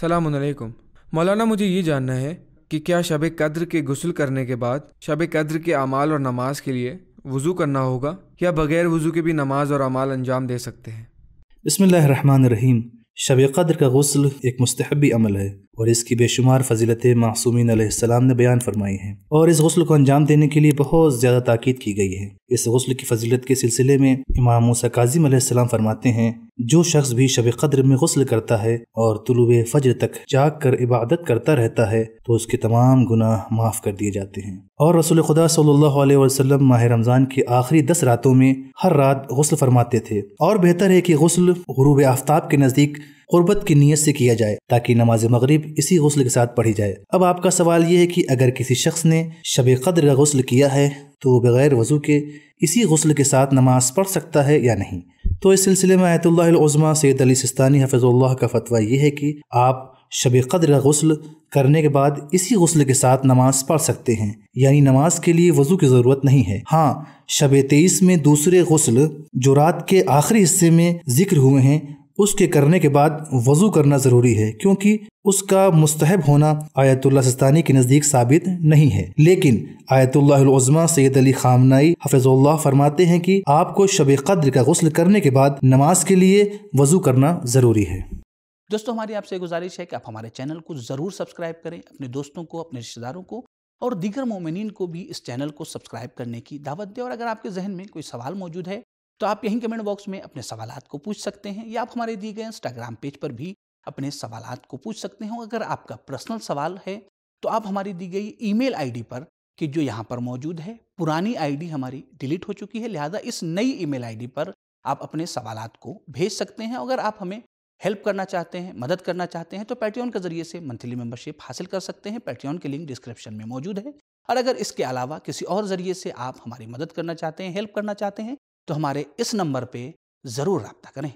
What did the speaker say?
अस्सलाम वालेकुम। मौलाना, मुझे ये जानना है कि क्या शब कद्र के गुस्ल करने के बाद शब कद्र के अमाल और नमाज के लिए वज़ू करना होगा या बग़ैर वज़ू के भी नमाज और अमाल अंजाम दे सकते हैं? बिस्मिल्लाहिर्रहमानिर्रहीम। शब क़द्र का गुस्ल एक मुस्तहब्बी अमल है और इसकी बेशुमार फ़ज़ीलतें मासूमीन अलैहिस्सलाम ने बयान फरमाई हैं और इस गुस्ल को अंजाम देने के लिए बहुत ज़्यादा ताकीद की गई है। इस गुस्ल की फ़जीलत के सिलसिले में इमाम मूसा काज़िम अलैहिस्सलाम फरमाते हैं, जो शख्स भी शब क़द्र में गुस्ल करता है और तुलुए फ़ज्र तक जाग कर इबादत करता रहता है तो उसके तमाम गुनाह माफ़ कर दिए जाते हैं। और रसूल खुदा सल्लल्लाहु अलैहि वसल्लम माह रमज़ान की आखिरी 10 रातों में हर रात गुस्ल फरमाते थे और बेहतर है कि गुस्ल गुरूब आफ्ताब के नज़दीक क़ुर्बत की नीयत से किया जाए ताकि नमाज मगरिब इसी गुस्ल के साथ पढ़ी जाए। अब आपका सवाल ये है कि अगर किसी शख्स ने शब क़द्र का गुस्ल किया है तो वो बग़ैर वज़ू के इसी गुस्ल के साथ नमाज पढ़ सकता है या नहीं। तो इस सिलसिले में आयतुल्लाह उज़्मा सैयद अली सिस्तानी हफ़िज़ुल्लाह का फ़तवा ये है कि आप शब क़द्र का गुस्ल करने के बाद इसी गुस्ल के साथ नमाज पढ़ सकते हैं, यानी नमाज के लिए वज़ू की ज़रूरत नहीं है। हाँ, शब 23 में दूसरे गुस्ल जो रात के आखिरी हिस्से में ज़िक्र हुए हैं उसके करने के बाद वज़ू करना ज़रूरी है, क्योंकि उसका मुस्तहब होना आयतुल्लाह सिस्तानी के नज़दीक साबित नहीं है। लेकिन आयतुल्लाह उज़्मा सैयद अली ख़ामनाई हफ़िज़ुल्लाह फरमाते हैं कि आपको शब क़द्र का गुस्ल करने के बाद नमाज के लिए वज़ू करना ज़रूरी है। दोस्तों, हमारी आपसे गुजारिश है कि आप हमारे चैनल को ज़रूर सब्सक्राइब करें, अपने दोस्तों को, अपने रिश्तेदारों को और दीगर मोमिनीन को भी इस चैनल को सब्सक्राइब करने की दावत दें। और अगर आपके जहन में कोई सवाल मौजूद है तो आप यहीं कमेंट बॉक्स में अपने सवालात को पूछ सकते हैं या आप हमारे दिए गए इंस्टाग्राम पेज पर भी अपने सवालात को पूछ सकते हैं। अगर आपका पर्सनल सवाल है तो आप हमारी दी गई ईमेल आईडी पर, कि जो यहाँ पर मौजूद है, पुरानी आईडी हमारी डिलीट हो चुकी है, लिहाजा इस नई ईमेल आईडी पर आप अपने सवालात को भेज सकते हैं। अगर आप हमें हेल्प करना चाहते हैं, मदद करना चाहते हैं तो पैट्रियन के ज़रिए से मंथली मेंबरशिप हासिल कर सकते हैं। पैट्रियन की लिंक डिस्क्रिप्शन में मौजूद है। और अगर इसके अलावा किसी और ज़रिए से आप हमारी मदद करना चाहते हैं, हेल्प करना चाहते हैं, तो हमारे इस नंबर पे ज़रूर रब्ता करें।